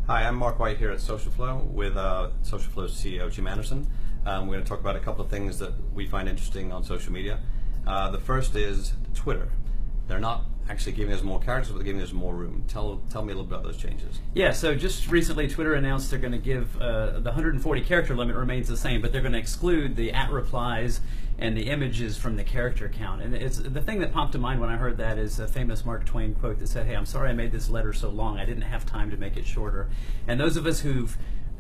Hi, I'm Mark White here at SocialFlow with SocialFlow's CEO, Jim Anderson. We're going to talk about a couple of things that we find interesting on social media. The first is Twitter. They're not actually giving us more characters, but they're giving us more room. Tell me a little bit about those changes. Yeah, so just recently Twitter announced they're going to give the 140 character limit remains the same, but they're going to exclude the @replies and the images from the character count. And it's the thing that popped to mind when I heard that is a famous Mark Twain quote that said, "Hey, I'm sorry I made this letter so long. I didn't have time to make it shorter." And those of us who've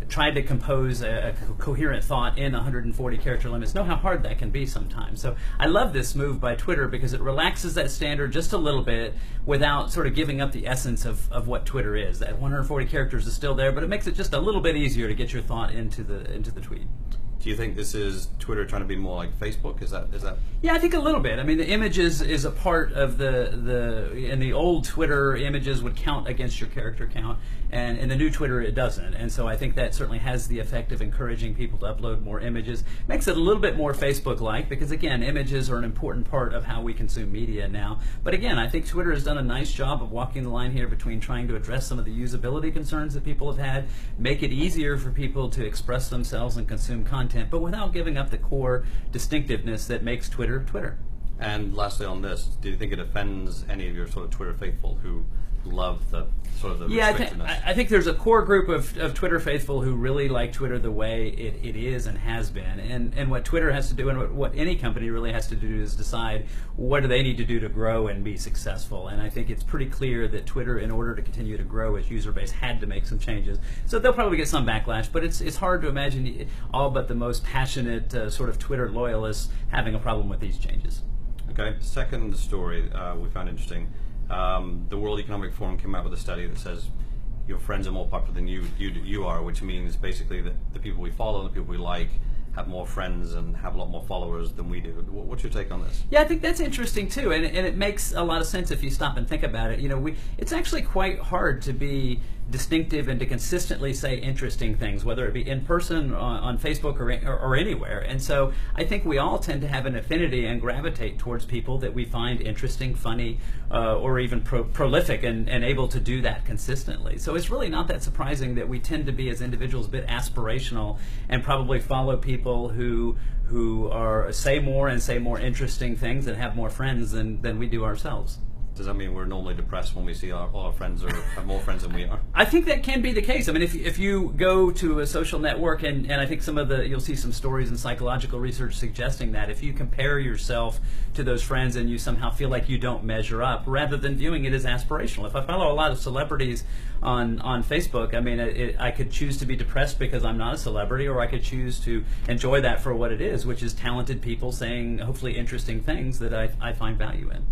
tried to compose a coherent thought in 140 character limits know how hard that can be sometimes. So I love this move by Twitter because it relaxes that standard just a little bit without sort of giving up the essence of what Twitter is. That 140 characters is still there, but it makes it just a little bit easier to get your thought into the tweet. Do you think this is Twitter trying to be more like Facebook? Is that? Yeah, I think a little bit. I mean, the images is a part of in the old Twitter, images would count against your character count, and in the new Twitter it doesn't. And so I think that certainly has the effect of encouraging people to upload more images. Makes it a little bit more Facebook-like because, again, images are an important part of how we consume media now. But again, I think Twitter has done a nice job of walking the line here between trying to address some of the usability concerns that people have had, make it easier for people to express themselves and consume content, but without giving up the core distinctiveness that makes Twitter Twitter. And lastly on this, do you think it offends any of your sort of Twitter faithful who love the sort of the restrictiveness? I think there's a core group of Twitter faithful who really like Twitter the way it is and has been. And what Twitter has to do and what any company really has to do is decide what do they need to do to grow and be successful. And I think it's pretty clear that Twitter, in order to continue to grow its user base, had to make some changes. So they'll probably get some backlash, but it's hard to imagine all but the most passionate sort of Twitter loyalists having a problem with these changes. Okay, second story we found interesting. The World Economic Forum came out with a study that says your friends are more popular than you are, which means basically that the people we follow and the people we like have more friends and have a lot more followers than we do. What's your take on this? Yeah, I think that's interesting too, and it makes a lot of sense if you stop and think about it. You know, it's actually quite hard to be distinctive and to consistently say interesting things, whether it be in person, on Facebook, or anywhere. And so I think we all tend to have an affinity and gravitate towards people that we find interesting, funny, or even prolific and able to do that consistently. So it's really not that surprising that we tend to be, as individuals, a bit aspirational and probably follow people who say more and say more interesting things and have more friends than we do ourselves. Does that mean we're normally depressed when we see all our friends have more friends than we are? I think that can be the case. I mean, if you go to a social network, and I think you'll see some stories in psychological research suggesting that if you compare yourself to those friends and you somehow feel like you don't measure up, rather than viewing it as aspirational. If I follow a lot of celebrities on Facebook, I mean, I could choose to be depressed because I'm not a celebrity, or I could choose to enjoy that for what it is, which is talented people saying hopefully interesting things that I find value in.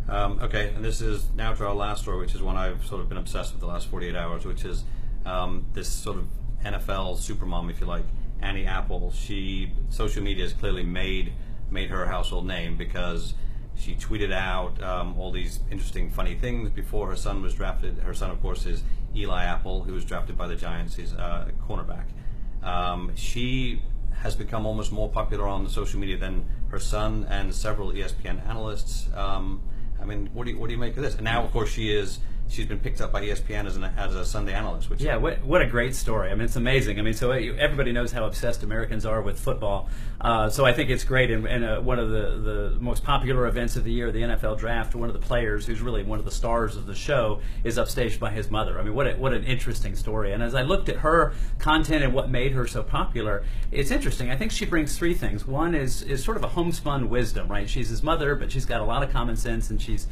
Okay, and this is now to our last story, which is one I've sort of been obsessed with the last 48 hours, which is this sort of NFL supermom, if you like, Annie Apple. Social media has clearly made her a household name because she tweeted out all these interesting, funny things before her son was drafted. Her son, of course, is Eli Apple, who was drafted by the Giants. He's a cornerback. She has become almost more popular on social media than her son and several ESPN analysts. I mean, what do you make of this? And now, of course, she's been picked up by ESPN as a Sunday analyst. Which what a great story. I mean, it's amazing. I mean, so everybody knows how obsessed Americans are with football. So I think it's great. And one of the most popular events of the year, the NFL draft, one of the players, who's really one of the stars of the show, is upstaged by his mother. I mean, what an interesting story. And as I looked at her content and what made her so popular, it's interesting. I think she brings three things. One is sort of a homespun wisdom, right? She's his mother, but she's got a lot of common sense, and she's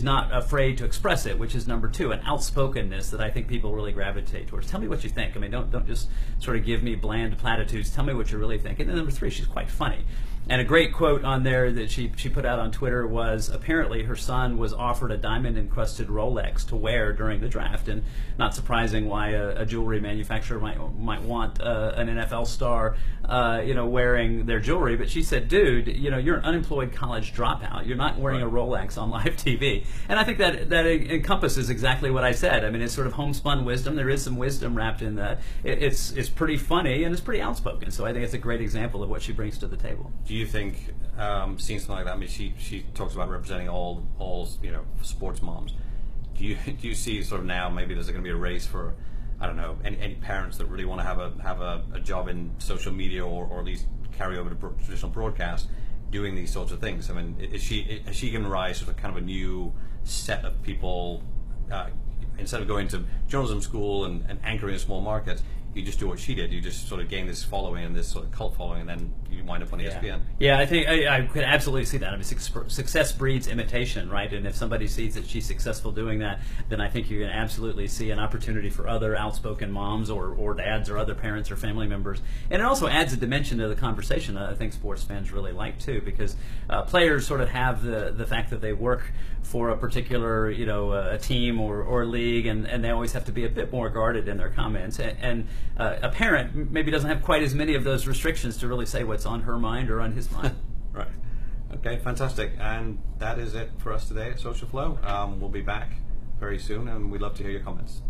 not afraid to express it, which is number two, an outspokenness that I think people really gravitate towards. Tell me what you think. I mean, don't just sort of give me bland platitudes. Tell me what you really think. And then number three, she's quite funny. And a great quote on there that she put out on Twitter was, apparently her son was offered a diamond-encrusted Rolex to wear during the draft, and not surprising why a jewelry manufacturer might want an NFL star wearing their jewelry. But she said, dude, you're an unemployed college dropout. You're not wearing a Rolex on live TV. And I think that encompasses exactly what I said. I mean, it's sort of homespun wisdom. There is some wisdom wrapped in that. It's pretty funny, and it's pretty outspoken. So I think it's a great example of what she brings to the table. Do you think seeing something like that? I mean, she talks about representing all sports moms. Do you see sort of now maybe there's going to be a race for I don't know, any parents that really want to have a job in social media, or at least carry over to traditional broadcast, doing these sorts of things. I mean, has she given rise to kind of a new set of people? Instead of going to journalism school and anchoring a small market, you just do what she did. You just sort of gain this following and this sort of cult following, and then you wind up on ESPN. Yeah, I think I could absolutely see that. I mean, success breeds imitation, right? And if somebody sees that she's successful doing that, then I think you're going to absolutely see an opportunity for other outspoken moms or dads or other parents or family members. And it also adds a dimension to the conversation that I think sports fans really like too, because players sort of have the fact that they work for a particular, a team or league, and they always have to be a bit more guarded in their comments. And a parent maybe doesn't have quite as many of those restrictions to really say what's on her mind or on his mind. Right. Okay, fantastic. And that is it for us today at SocialFlow. We'll be back very soon, and we'd love to hear your comments.